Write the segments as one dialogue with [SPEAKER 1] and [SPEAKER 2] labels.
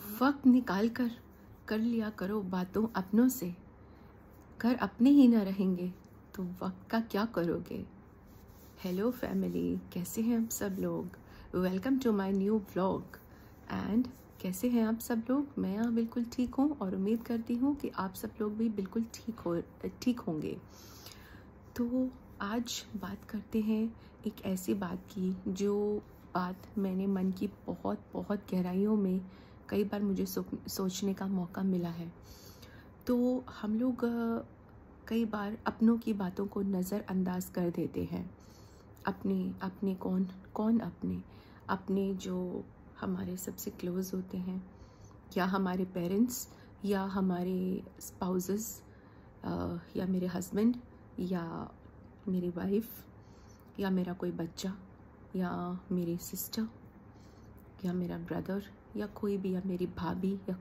[SPEAKER 1] वक्त निकाल कर कर लिया करो बातों अपनों से। घर अपने ही ना रहेंगे तो वक्त का क्या करोगे। हेलो फैमिली, कैसे हैं आप सब लोग। Welcome to my new vlog. And कैसे हैं आप सब लोग। मैं यहाँ बिल्कुल ठीक हूँ और उम्मीद करती हूँ कि आप सब लोग भी बिल्कुल ठीक होंगे। तो आज बात करते हैं एक ऐसी बात की जो बात मैंने मन की बहुत बहुत गहराइयों में कई बार मुझे सोचने का मौका मिला है। तो हम लोग कई बार अपनों की बातों को नज़रअंदाज कर देते हैं। अपने कौन अपने जो हमारे सबसे क्लोज़ होते हैं, या हमारे पेरेंट्स, या हमारे स्पाउसेस, या मेरे हस्बैंड, या मेरी वाइफ, या मेरा कोई बच्चा, या मेरी सिस्टर, या मेरा ब्रदर, या कोई भी, या मेरी भाभी, या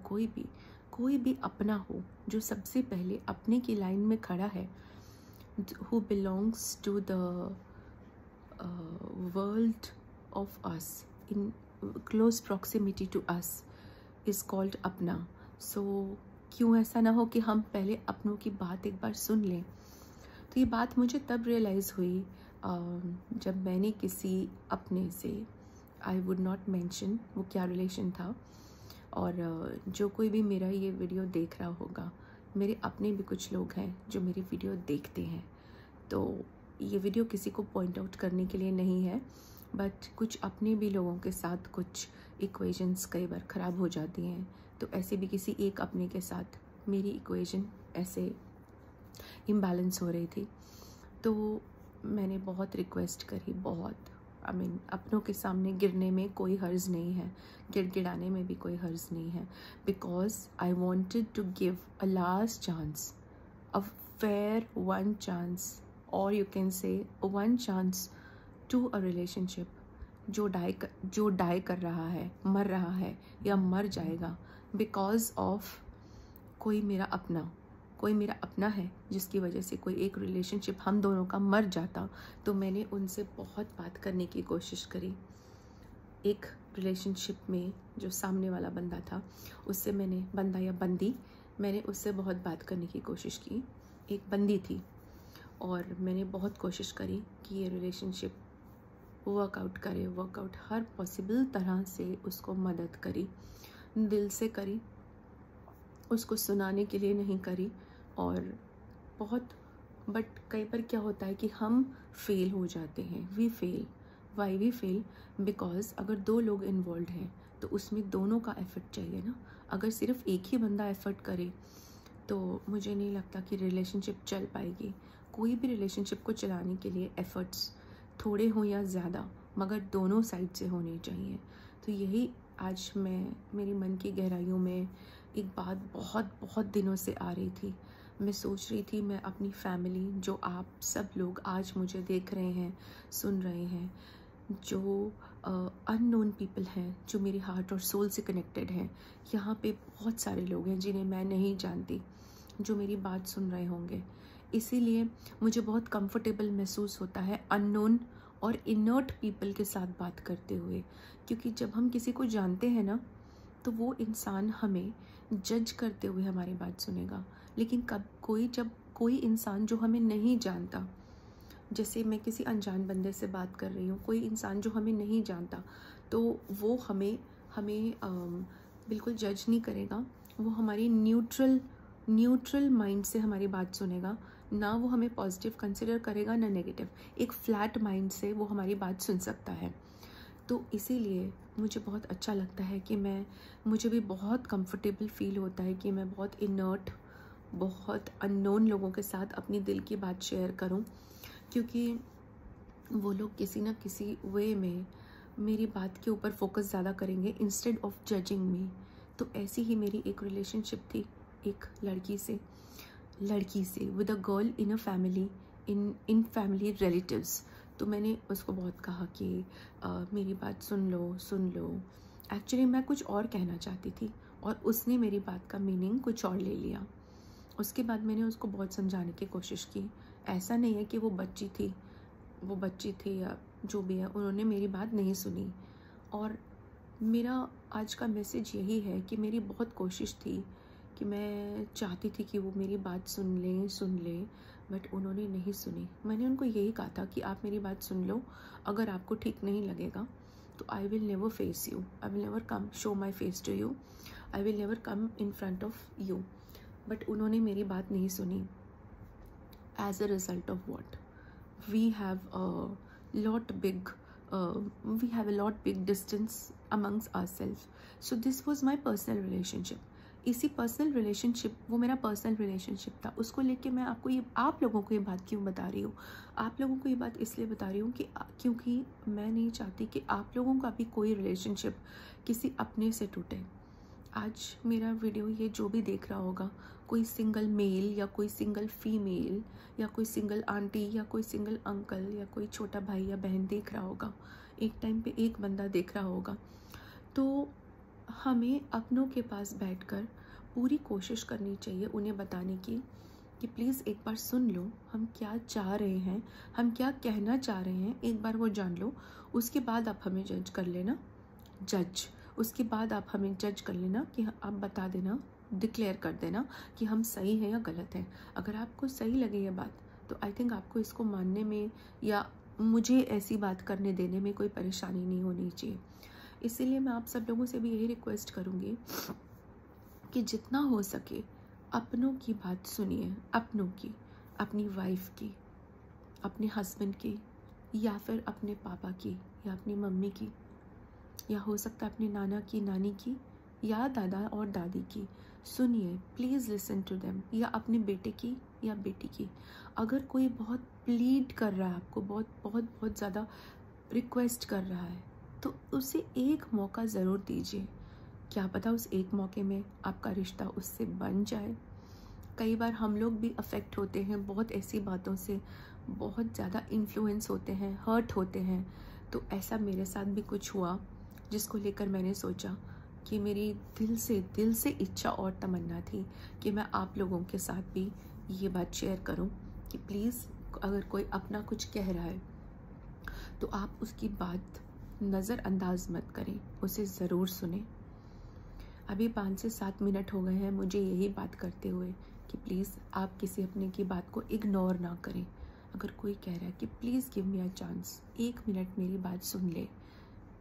[SPEAKER 1] कोई भी अपना हो जो सबसे पहले अपने की लाइन में खड़ा है, who belongs to the world of us, in close proximity to us, is called अपना। So क्यों ऐसा ना हो कि हम पहले अपनों की बात एक बार सुन लें। तो ये बात मुझे तब रियलाइज़ हुई जब मैंने किसी अपने से, आई वुड नॉट मेंशन वो क्या रिलेशन था, और जो कोई भी मेरा ये वीडियो देख रहा होगा, मेरे अपने भी कुछ लोग हैं जो मेरी वीडियो देखते हैं। तो ये वीडियो किसी को पॉइंट आउट करने के लिए नहीं है, बट कुछ अपने भी लोगों के साथ कुछ इक्वेशंस कई बार ख़राब हो जाती हैं। तो ऐसे भी किसी एक अपने के साथ मेरी इक्वेशन ऐसे इम्बैलेंस हो रही थी। तो मैंने बहुत रिक्वेस्ट करी, बहुत अपनों के सामने गिरने में कोई हर्ज नहीं है, गिड़गिड़ाने में भी कोई हर्ज नहीं है, because I wanted to give a last chance, a fair one chance, और you can say one chance to a relationship जो डाई कर रहा है, मर रहा है या मर जाएगा बिकॉज ऑफ कोई मेरा अपना है, जिसकी वजह से कोई एक रिलेशनशिप हम दोनों का मर जाता। तो मैंने उनसे बहुत बात करने की कोशिश करी। एक रिलेशनशिप में जो सामने वाला बंदा था, उससे बंदा या बंदी, मैंने उससे बहुत बात करने की कोशिश की। एक बंदी थी और मैंने बहुत कोशिश करी कि ये रिलेशनशिप वर्कआउट हर पॉसिबल तरह से उसको मदद करी, दिल से करी, उसको सुनाने के लिए नहीं करी। और बहुत, बट कई बार क्या होता है कि हम फेल हो जाते हैं। वाई वी फेल बिकॉज अगर दो लोग इन्वॉल्व हैं तो उसमें दोनों का एफर्ट चाहिए ना। अगर सिर्फ एक ही बंदा एफर्ट करे तो मुझे नहीं लगता कि रिलेशनशिप चल पाएगी। कोई भी रिलेशनशिप को चलाने के लिए एफर्ट्स थोड़े हों या ज़्यादा, मगर दोनों साइड से होने चाहिए। तो यही आज मेरी मन की गहराइयों में एक बात बहुत बहुत दिनों से आ रही थी। मैं सोच रही थी, मैं अपनी फैमिली, जो आप सब लोग आज मुझे देख रहे हैं, सुन रहे हैं, जो अननोन पीपल हैं, जो मेरे हार्ट और सोल से कनेक्टेड हैं, यहाँ पे बहुत सारे लोग हैं जिन्हें मैं नहीं जानती, जो मेरी बात सुन रहे होंगे। इसीलिए मुझे बहुत कंफर्टेबल महसूस होता है अननोन और इनर्ट पीपल के साथ बात करते हुए, क्योंकि जब हम किसी को जानते हैं ना, तो वो इंसान हमें जज करते हुए हमारी बात सुनेगा। लेकिन जब कोई इंसान जो हमें नहीं जानता, जैसे मैं किसी अनजान बंदे से बात कर रही हूँ, कोई इंसान जो हमें नहीं जानता, तो वो हमें बिल्कुल जज नहीं करेगा। वो हमारी न्यूट्रल माइंड से हमारी बात सुनेगा, ना वो हमें पॉजिटिव कंसिडर करेगा ना नेगेटिव। एक फ्लैट माइंड से वो हमारी बात सुन सकता है। तो इसीलिए मुझे बहुत अच्छा लगता है कि मुझे भी बहुत कंफर्टेबल फील होता है कि मैं बहुत इनर्ट, बहुत अननोन लोगों के साथ अपनी दिल की बात शेयर करूं, क्योंकि वो लोग किसी ना किसी वे में मेरी बात के ऊपर फोकस ज़्यादा करेंगे इंस्टेड ऑफ जजिंग मी। तो ऐसी ही मेरी एक रिलेशनशिप थी एक लड़की से with a girl in a family, in family relatives. तो मैंने उसको बहुत कहा कि मेरी बात सुन लो। एक्चुअली मैं कुछ और कहना चाहती थी और उसने मेरी बात का मीनिंग कुछ और ले लिया। उसके बाद मैंने उसको बहुत समझाने की कोशिश की। ऐसा नहीं है कि वो बच्ची थी या जो भी है, उन्होंने मेरी बात नहीं सुनी। और मेरा आज का मैसेज यही है कि मेरी बहुत कोशिश थी कि मैं चाहती थी कि वो मेरी बात सुन लें, बट उन्होंने नहीं सुनी। मैंने उनको यही कहा था कि आप मेरी बात सुन लो, अगर आपको ठीक नहीं लगेगा तो I will never face you, I will never come show my face to you, I will never come in front of you. But उन्होंने मेरी बात नहीं सुनी। As a result of what, we have a lot big distance amongst ourselves. So this was my personal relationship. इसी personal relationship, वो मेरा personal relationship था, उसको लेके मैं आप लोगों को ये बात क्यों बता रही हूँ? आप लोगों को ये बात इसलिए बता रही हूँ कि क्योंकि मैं नहीं चाहती कि आप लोगों का भी कोई रिलेशनशिप किसी अपने से टूटे। आज मेरा वीडियो ये जो भी देख रहा होगा, कोई सिंगल मेल या कोई सिंगल फीमेल या कोई सिंगल आंटी या कोई सिंगल अंकल या कोई छोटा भाई या बहन देख रहा होगा, एक टाइम पे एक बंदा देख रहा होगा, तो हमें अपनों के पास बैठकर पूरी कोशिश करनी चाहिए उन्हें बताने की कि प्लीज़ एक बार सुन लो, हम क्या चाह रहे हैं, हम क्या कहना चाह रहे हैं, एक बार वो जान लो। उसके बाद आप हमें जज कर लेना, उसके बाद आप हमें जज कर लेना कि आप बता देना, डिक्लेयर कर देना कि हम सही हैं या गलत हैं। अगर आपको सही लगे ये बात तो आई थिंक आपको इसको मानने में या मुझे ऐसी बात करने देने में कोई परेशानी नहीं होनी चाहिए। इसीलिए मैं आप सब लोगों से भी यही रिक्वेस्ट करूँगी कि जितना हो सके अपनों की बात सुनिए, अपनों की, अपनी वाइफ की, अपने हस्बैंड की, या फिर अपने पापा की या अपनी मम्मी की, या हो सकता है अपने नाना की, नानी की, या दादा और दादी की। सुनिए, प्लीज़ लिसन टू देम। या अपने बेटे की या बेटी की। अगर कोई बहुत प्लीड कर रहा है आपको, बहुत ज़्यादा रिक्वेस्ट कर रहा है, तो उसे एक मौका ज़रूर दीजिए। क्या पता उस एक मौके में आपका रिश्ता उससे बन जाए। कई बार हम लोग भी अफेक्ट होते हैं बहुत ऐसी बातों से, बहुत ज़्यादा इन्फ्लुएंस होते हैं, हर्ट होते हैं। तो ऐसा मेरे साथ भी कुछ हुआ, जिसको लेकर मैंने सोचा कि मेरी दिल से इच्छा और तमन्ना थी कि मैं आप लोगों के साथ भी ये बात शेयर करूं कि प्लीज़ अगर कोई अपना कुछ कह रहा है तो आप उसकी बात नज़रअंदाज मत करें, उसे ज़रूर सुने। अभी 5 से 7 मिनट हो गए हैं मुझे यही बात करते हुए कि प्लीज़ आप किसी अपने की बात को इग्नोर ना करें। अगर कोई कह रहा है कि please give me a chance, 1 minute मेरी बात सुन ले,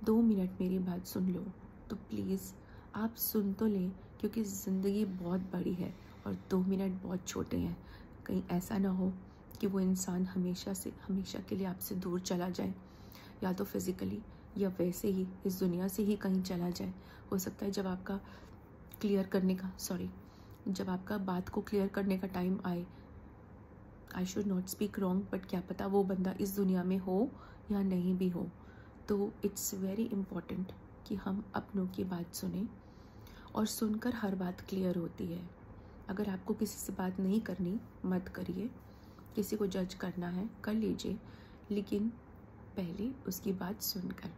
[SPEAKER 1] 2 मिनट मेरी बात सुन लो, तो प्लीज़ आप सुन तो लें, क्योंकि ज़िंदगी बहुत बड़ी है और 2 मिनट बहुत छोटे हैं। कहीं ऐसा ना हो कि वो इंसान हमेशा के लिए आपसे दूर चला जाए, या तो फिज़िकली या वैसे ही इस दुनिया से ही कहीं चला जाए। हो सकता है जब आपका जब आपका बात को क्लियर करने का टाइम आए, I should not speak wrong, but क्या पता वो बंदा इस दुनिया में हो या नहीं भी हो। तो इट्स वेरी इम्पॉर्टेंट कि हम अपनों की बात सुने, और सुनकर हर बात क्लियर होती है। अगर आपको किसी से बात नहीं करनी, मत करिए। किसी को जज करना है कर लीजिए, लेकिन पहले उसकी बात सुनकर।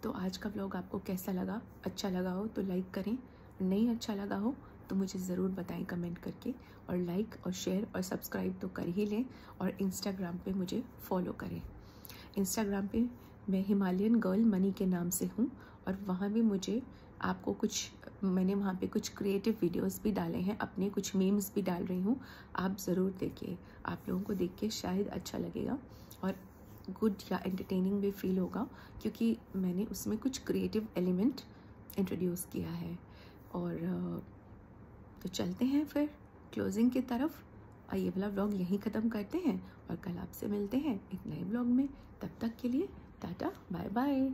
[SPEAKER 1] तो आज का व्लॉग आपको कैसा लगा? अच्छा लगा हो तो लाइक करें, नहीं अच्छा लगा हो तो मुझे ज़रूर बताएं कमेंट करके, और लाइक और शेयर और सब्सक्राइब तो कर ही लें, और इंस्टाग्राम पे मुझे फॉलो करें। इंस्टाग्राम पे मैं हिमालयन गर्ल मनी के नाम से हूँ, और वहाँ भी मैंने वहाँ पे कुछ क्रिएटिव वीडियोस भी डाले हैं, अपने कुछ मीम्स भी डाल रही हूँ। आप ज़रूर देखिए, आप लोगों को देख के शायद अच्छा लगेगा और गुड या एंटरटेनिंग भी फील होगा, क्योंकि मैंने उसमें कुछ क्रिएटिव एलिमेंट इंट्रोड्यूस किया है। और तो चलते हैं फिर क्लोजिंग की तरफ। ये वाला व्लॉग यहीं ख़त्म करते हैं और कल आपसे मिलते हैं एक नए व्लॉग में। तब तक के लिए टाटा, बाय बाय।